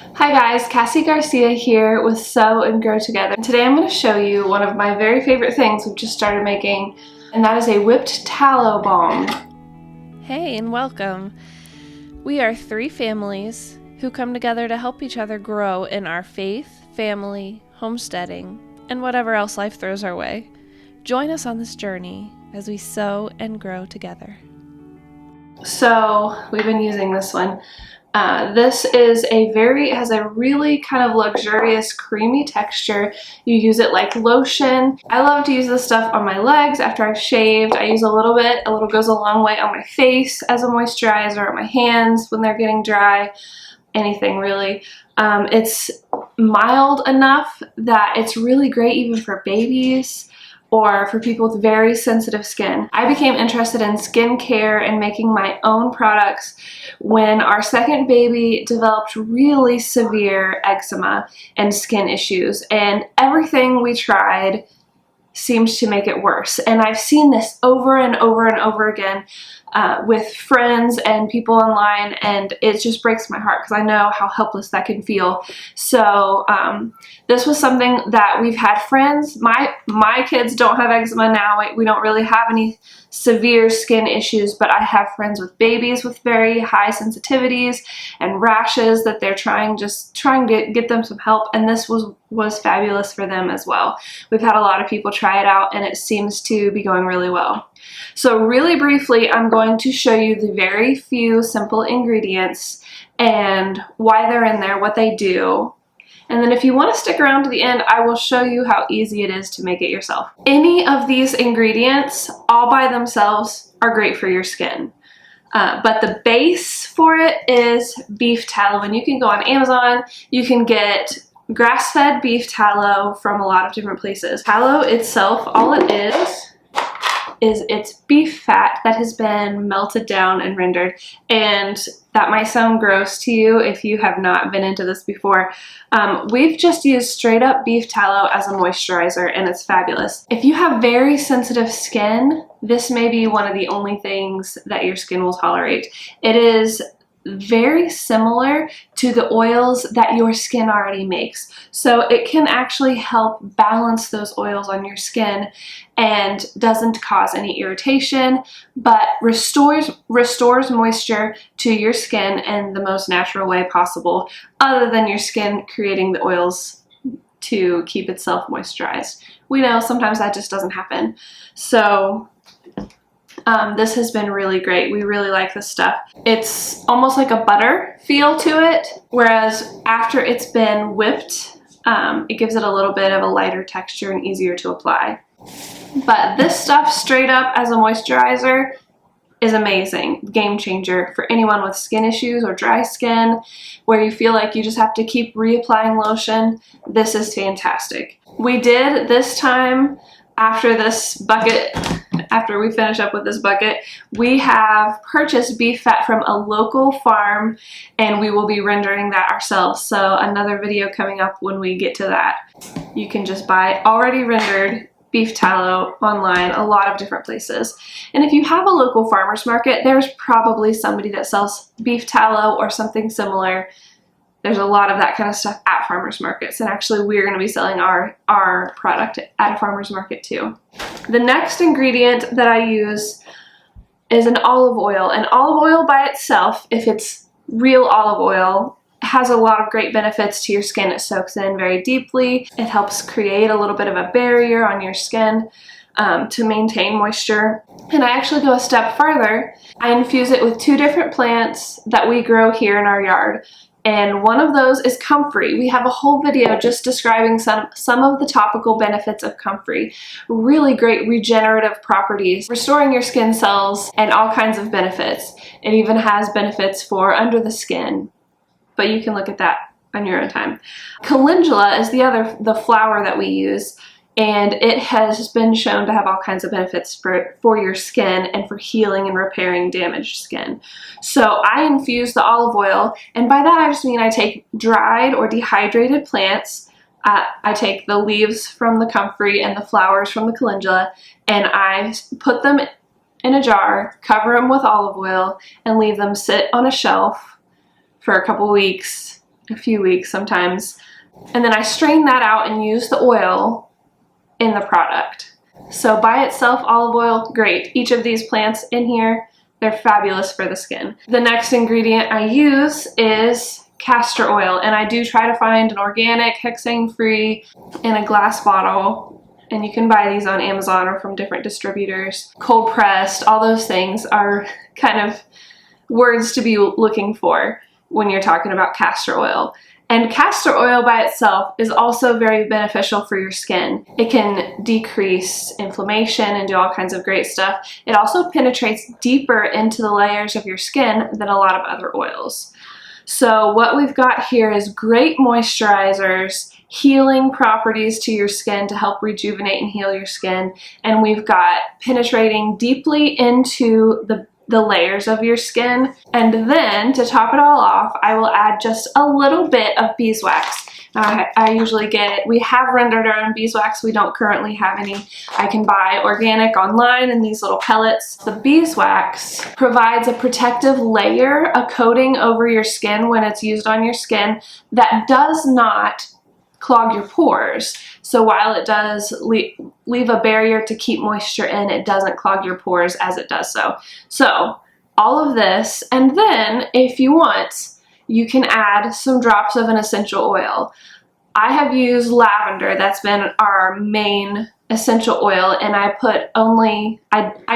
Hi guys, Cassie Garcia here with Sew and Grow Together. Today I'm going to show you one of my very favorite things we've just started making, and that is a whipped tallow balm. Hey and welcome. We are three families who come together to help each other grow in our faith, family, homesteading, and whatever else life throws our way. Join us on this journey as we sew and grow together. So we've been using this one. This is has a really kind of luxurious creamy texture. You use it like lotion. I love to use this stuff on my legs after I've shaved. I use a little bit. A little goes a long way on my face as a moisturizer, on my hands when they're getting dry, anything really. It's mild enough that it's really great even for babies or for people with very sensitive skin. I became interested in skincare and making my own products when our second baby developed really severe eczema and skin issues, and everything we tried seemed to make it worse. And I've seen this over and over and over again with friends and people online, and it just breaks my heart because I know how helpless that can feel. So this was something that we've had friends. My kids don't have eczema now. We don't really have any severe skin issues, but I have friends with babies with very high sensitivities and rashes that they're trying to get them some help, and this was fabulous for them as well. We've had a lot of people try it out and it seems to be going really well. So really briefly, I'm going to show you the very few simple ingredients and why they're in there, what they do. And then if you want to stick around to the end, I will show you how easy it is to make it yourself. Any of these ingredients all by themselves are great for your skin. But the base for it is beef tallow, and you can go on Amazon. You can get grass-fed beef tallow from a lot of different places. Tallow itself, all it is it's beef fat that has been melted down and rendered, and that might sound gross to you if you have not been into this before. We've just used straight up beef tallow as a moisturizer, and it's fabulous. If you have very sensitive skin, this may be one of the only things that your skin will tolerate. It is very similar to the oils that your skin already makes. So it can actually help balance those oils on your skin and doesn't cause any irritation, but restores moisture to your skin in the most natural way possible, other than your skin creating the oils to keep itself moisturized. We know sometimes that just doesn't happen. So this has been really great. We really like this stuff. It's almost like a butter feel to it, whereas after it's been whipped, it gives it a little bit of a lighter texture and easier to apply. But this stuff straight up as a moisturizer is amazing. Game changer for anyone with skin issues or dry skin where you feel like you just have to keep reapplying lotion. This is fantastic. We did this time after we finish up with this bucket, we have purchased beef fat from a local farm, and we will be rendering that ourselves. So another video coming up when we get to that. You can just buy already rendered beef tallow online, a lot of different places. And if you have a local farmer's market, there's probably somebody that sells beef tallow or something similar. There's a lot of that kind of stuff at farmers markets, and actually we're going to be selling our product at a farmers market too. The next ingredient that I use is an olive oil, and olive oil by itself, if it's real olive oil, has a lot of great benefits to your skin. It soaks in very deeply. It helps create a little bit of a barrier on your skin to maintain moisture. And I actually go a step further. I infuse it with two different plants that we grow here in our yard. And one of those is comfrey. We have a whole video just describing some of the topical benefits of comfrey. Really great regenerative properties, restoring your skin cells, and all kinds of benefits. It even has benefits for under the skin, but you can look at that on your own time. Calendula is the flower that we use, and it has been shown to have all kinds of benefits for your skin and for healing and repairing damaged skin. So I infuse the olive oil, and by that I just mean I take dried or dehydrated plants. I take the leaves from the comfrey and the flowers from the calendula, and I put them in a jar, cover them with olive oil, and leave them sit on a shelf for a couple weeks a few weeks sometimes. And then I strain that out and use the oil in the product. So by itself, olive oil, great. Each of these plants in here, they're fabulous for the skin. The next ingredient I use is castor oil, and I do try to find an organic, hexane-free in a glass bottle. And you can buy these on Amazon or from different distributors. Cold pressed, all those things are kind of words to be looking for when you're talking about castor oil. And castor oil by itself is also very beneficial for your skin. It can decrease inflammation and do all kinds of great stuff. It also penetrates deeper into the layers of your skin than a lot of other oils. So what we've got here is great moisturizers, healing properties to your skin to help rejuvenate and heal your skin. And we've got penetrating deeply into the layers of your skin. And then to top it all off, I will add just a little bit of beeswax. I usually we have rendered our own beeswax. We don't currently have any. I can buy organic online in these little pellets. The beeswax provides a protective layer, a coating over your skin when it's used on your skin that does not clog your pores. So while it does leave a barrier to keep moisture in, it doesn't clog your pores as it does so. So all of this, and then if you want, you can add some drops of an essential oil. I have used lavender. That's been our main essential oil, and I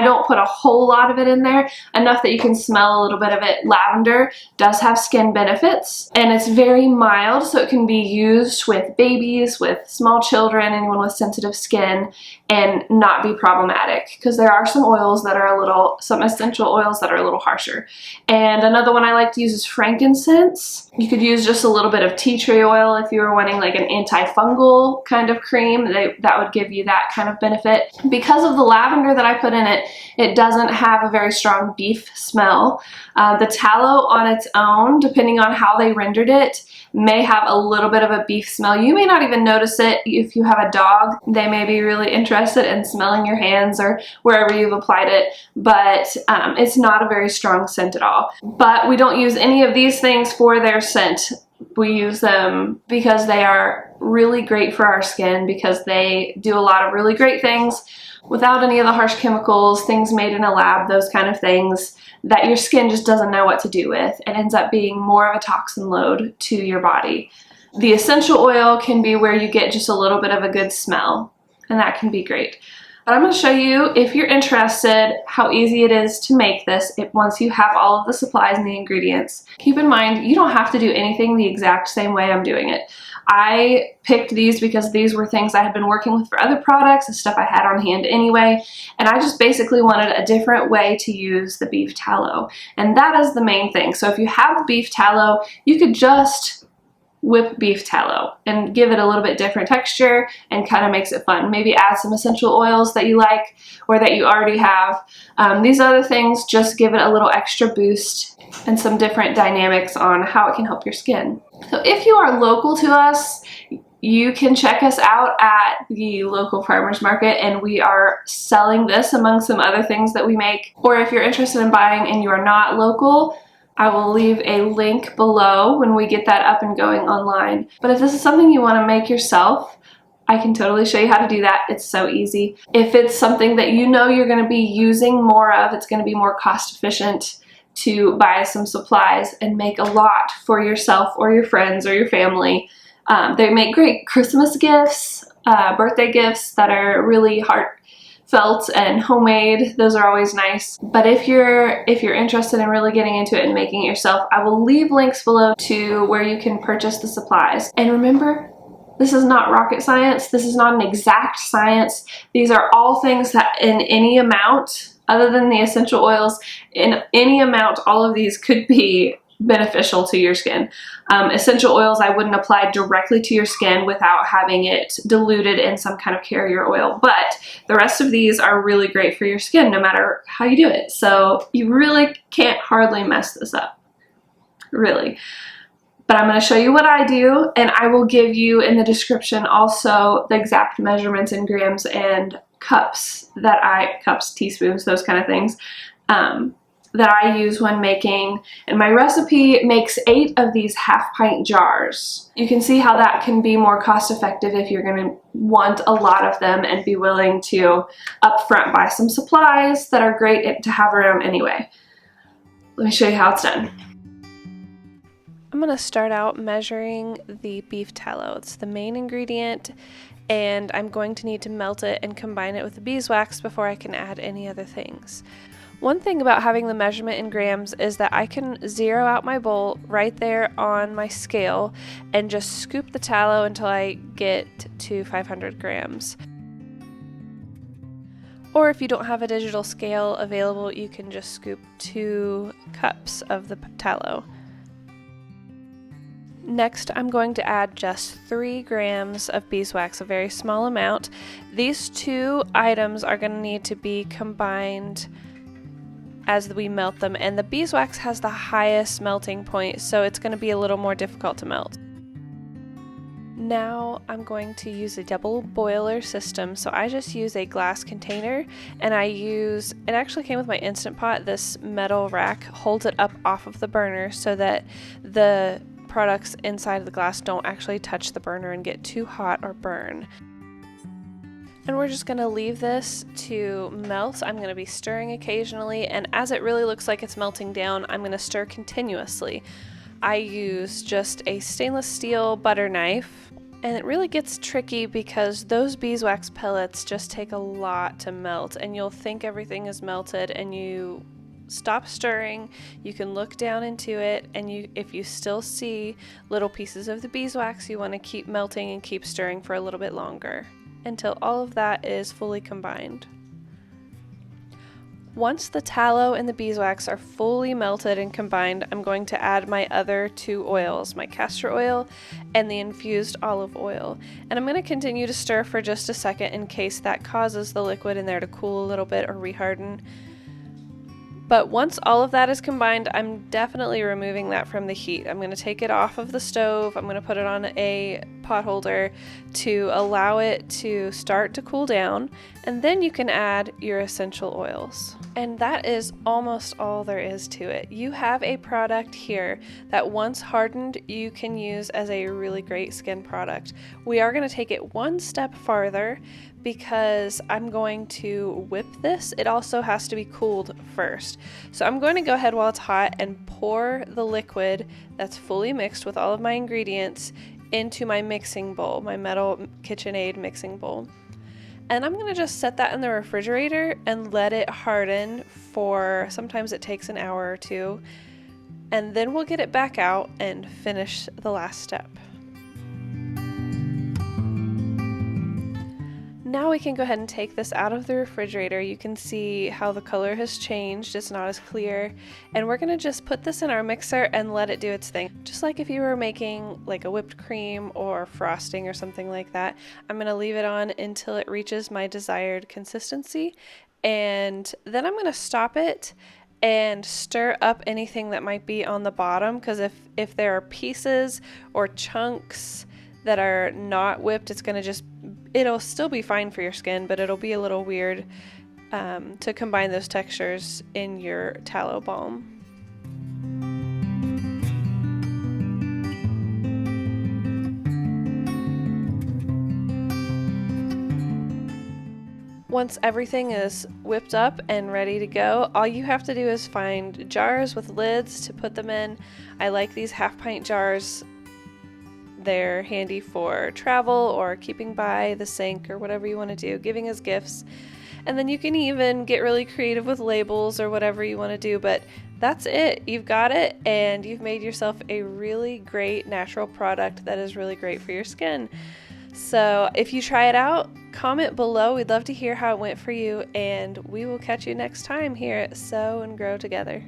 don't put a whole lot of it in there, enough that you can smell a little bit of it. Lavender does have skin benefits, and it's very mild, so it can be used with babies, with small children, anyone with sensitive skin, and not be problematic, because there are some essential oils that are a little harsher. And another one I like to use is frankincense. You could use just a little bit of tea tree oil if you were wanting like an antifungal kind of cream. That would give you that kind of benefit. Because of the lavender that I put in it, it doesn't have a very strong beef smell. The tallow on its own, depending on how they rendered it, may have a little bit of a beef smell. You may not even notice it. If you have a dog, they may be really interested in smelling your hands or wherever you've applied it, but it's not a very strong scent at all. But we don't use any of these things for their scent. We use them because they are really great for our skin, because they do a lot of really great things without any of the harsh chemicals, things made in a lab, those kind of things that your skin just doesn't know what to do with. It ends up being more of a toxin load to your body. The essential oil can be where you get just a little bit of a good smell, and that can be great. But I'm going to show you, if you're interested, how easy it is to make this once you have all of the supplies and the ingredients. Keep in mind, you don't have to do anything the exact same way I'm doing it. I picked these because these were things I had been working with for other products and stuff I had on hand anyway, and I just basically wanted a different way to use the beef tallow. And that is the main thing. So if you have beef tallow, you could just whip beef tallow and give it a little bit different texture and kind of makes it fun. Maybe add some essential oils that you like or that you already have. These other things just give it a little extra boost and some different dynamics on how it can help your skin. So if you are local to us, you can check us out at the local farmers market, and we are selling this among some other things that we make. Or if you're interested in buying and you are not local, I will leave a link below when we get that up and going online. But if this is something you want to make yourself, I can totally show you how to do that. It's so easy. If it's something that you know you're going to be using more of, it's going to be more cost efficient to buy some supplies and make a lot for yourself or your friends or your family. They make great Christmas gifts, birthday gifts that are really heartfelt and homemade. Those are always nice. But if you're interested in really getting into it and making it yourself, I will leave links below to where you can purchase the supplies. And remember, this is not rocket science. This is not an exact science. These are all things that in any amount, other than the essential oils, in any amount, all of these could be beneficial to your skin. Essential oils I wouldn't apply directly to your skin without having it diluted in some kind of carrier oil, but the rest of these are really great for your skin no matter how you do it. So you really can't hardly mess this up, really. But I'm going to show you what I do, and I will give you in the description also the exact measurements in grams and cups, teaspoons, those kind of things, that I use when making, and my recipe makes 8 of these half-pint jars. You can see how that can be more cost-effective if you're going to want a lot of them and be willing to upfront buy some supplies that are great to have around anyway. Let me show you how it's done. I'm going to start out measuring the beef tallow. It's the main ingredient, and I'm going to need to melt it and combine it with the beeswax before I can add any other things. One thing about having the measurement in grams is that I can zero out my bowl right there on my scale and just scoop the tallow until I get to 500 grams. Or if you don't have a digital scale available, you can just scoop 2 cups of the tallow. Next, I'm going to add just 3 grams of beeswax, a very small amount. These 2 items are going to need to be combined as we melt them, and the beeswax has the highest melting point, so it's going to be a little more difficult to melt. Now I'm going to use a double boiler system, so I just use a glass container, and it actually came with my Instant Pot. This metal rack holds it up off of the burner so that the products inside of the glass don't actually touch the burner and get too hot or burn. And we're just going to leave this to melt. I'm going to be stirring occasionally, and as it really looks like it's melting down, I'm going to stir continuously. I use just a stainless steel butter knife, and it really gets tricky because those beeswax pellets just take a lot to melt, and you'll think everything is melted, and you stop stirring, you can look down into it, and if you still see little pieces of the beeswax, you want to keep melting and keep stirring for a little bit longer until all of that is fully combined. Once the tallow and the beeswax are fully melted and combined, I'm going to add my other 2 oils, my castor oil and the infused olive oil. And I'm going to continue to stir for just a second in case that causes the liquid in there to cool a little bit or reharden. But once all of that is combined, I'm definitely removing that from the heat. I'm going to take it off of the stove. I'm going to put it on a pot holder to allow it to start to cool down, and then you can add your essential oils. And that is almost all there is to it. You have a product here that once hardened, you can use as a really great skin product. We are going to take it one step farther because I'm going to whip this. It also has to be cooled first. So I'm going to go ahead while it's hot and pour the liquid that's fully mixed with all of my ingredients into my mixing bowl, my metal KitchenAid mixing bowl. And I'm going to just set that in the refrigerator and let it harden for, sometimes it takes an hour or 2, and then we'll get it back out and finish the last step. Now we can go ahead and take this out of the refrigerator. You can see how the color has changed. It's not as clear. And we're going to just put this in our mixer and let it do its thing. Just like if you were making like a whipped cream or frosting or something like that. I'm going to leave it on until it reaches my desired consistency. And then I'm going to stop it and stir up anything that might be on the bottom, because if there are pieces or chunks that are not whipped, it'll still be fine for your skin, but it'll be a little weird to combine those textures in your tallow balm. Once everything is whipped up and ready to go, all you have to do is find jars with lids to put them in. I like these half-pint jars. They're handy for travel or keeping by the sink or whatever you want to do, giving as gifts. And then you can even get really creative with labels or whatever you want to do, but that's it. You've got it, and you've made yourself a really great natural product that is really great for your skin. So if you try it out, comment below. We'd love to hear how it went for you, and we will catch you next time here at Sew and Grow Together.